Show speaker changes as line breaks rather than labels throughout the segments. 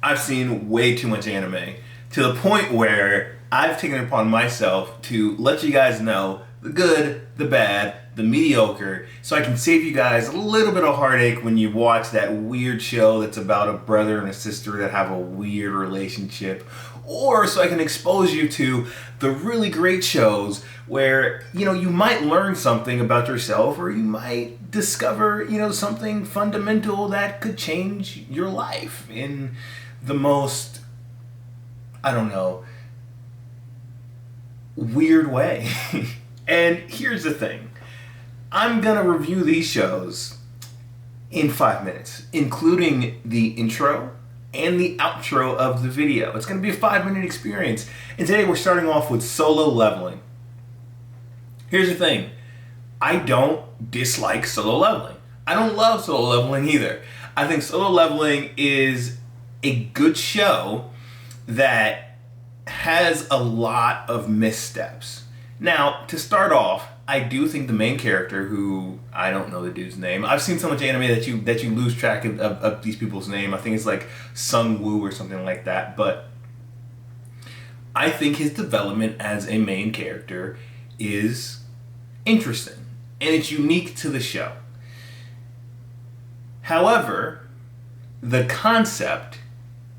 I've seen way too much anime to the point where I've taken it upon myself to let you guys know the good, the bad, the mediocre, so I can save you guys a little bit of heartache when you watch that weird show that's about a brother and a sister that have a weird relationship, or so I can expose you to the really great shows where, you might learn something about yourself, or you might discover, something fundamental that could change your life in the most, I don't know, weird way. And here's the thing. I'm going to review these shows in 5 minutes, including the intro and the outro of the video. It's going to be a 5-minute experience. And today we're starting off with Solo Leveling. Here's the thing. I don't dislike Solo Leveling. I don't love Solo Leveling either. I think Solo Leveling is a good show that has a lot of missteps. Now, to start off, I do think the main character, who I don't know the dude's name. I've seen so much anime that you lose track of these people's name. I think it's like Sung Woo or something like that. But I think his development as a main character is interesting, and it's unique to the show. However, the concept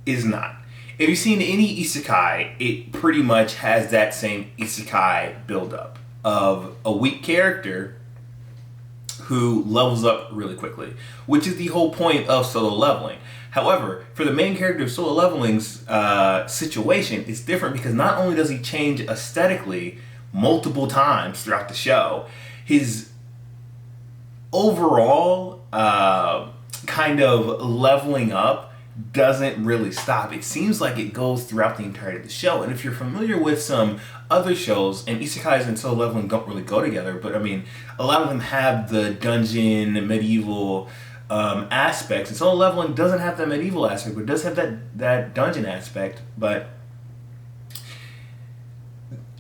is not. If you've seen any isekai, it pretty much has that same isekai buildup of a weak character who levels up really quickly, which is the whole point of Solo Leveling. However, for the main character of Solo Leveling's situation, it's different because not only does he change aesthetically multiple times throughout the show, his overall kind of leveling up doesn't really stop. It seems like it goes throughout the entirety of the show. And if you're familiar with some other shows, and isekais and Solo Leveling don't really go together, but I mean, a lot of them have the dungeon, medieval aspects, and Solo Leveling doesn't have that medieval aspect, but it does have that dungeon aspect. But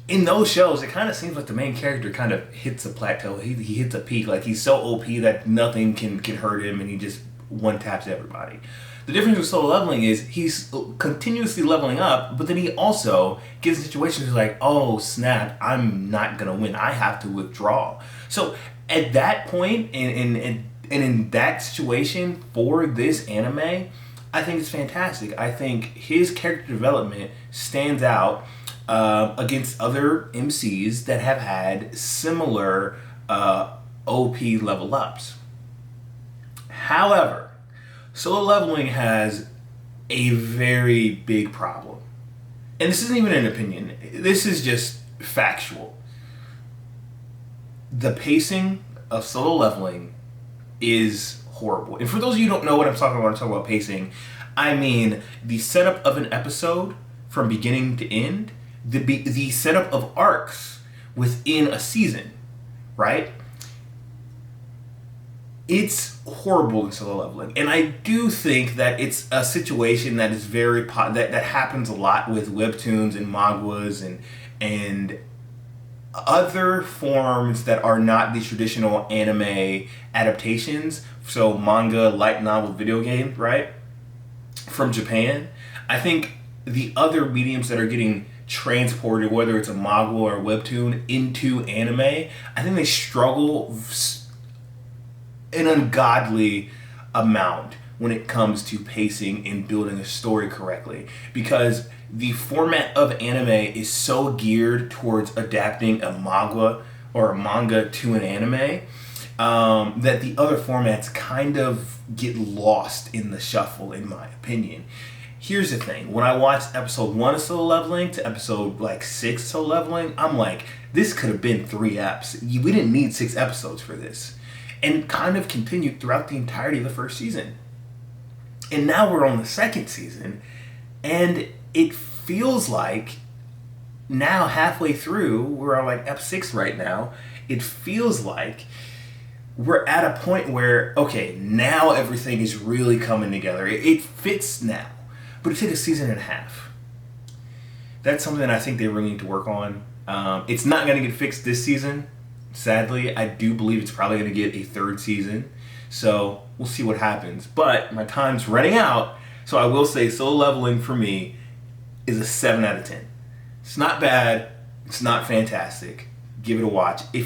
in those shows, it kind of seems like the main character kind of hits a plateau. He hits a peak. Like, he's so OP that nothing can hurt him, and he just one-taps everybody. The difference with Solo Leveling is he's continuously leveling up, but then he also gets in situations like, oh snap, I'm not going to win. I have to withdraw. So at that point, and in that situation for this anime, I think it's fantastic. I think his character development stands out against other MCs that have had similar OP level ups. However, Solo Leveling has a very big problem. And this isn't even an opinion. This is just factual. The pacing of Solo Leveling is horrible. And for those of you who don't know what I'm talking about when I talk about pacing, I mean the setup of an episode from beginning to end, the setup of arcs within a season, right? It's horrible in Solo Leveling, and I do think that it's a situation that is very that happens a lot with webtoons and manhwas and other forms that are not the traditional anime adaptations. So manga, light novel, video game, right? From Japan. I think the other mediums that are getting transported, whether it's a manhwa or a webtoon, into anime, I think they struggle an ungodly amount when it comes to pacing and building a story correctly, because the format of anime is so geared towards adapting a manhwa or a manga to an anime that the other formats kind of get lost in the shuffle, in my opinion. Here's the thing. When I watched episode 1 of Solo Leveling to episode 6 of Solo Leveling, I'm like, this could have been 3 eps. We didn't need 6 episodes for this. And kind of continued throughout the entirety of the first season. And now we're on the second season, and it feels like now halfway through, we're on ep 6 right now, it feels like we're at a point where, okay, now everything is really coming together. It fits now. But it took a season and a half. That's something I think they really need to work on. It's not going to get fixed this season. Sadly, I do believe it's probably going to get a 3rd season. So we'll see what happens. But my time's running out. So I will say Solo Leveling for me is a 7 out of 10. It's not bad. It's not fantastic. Give it a watch. If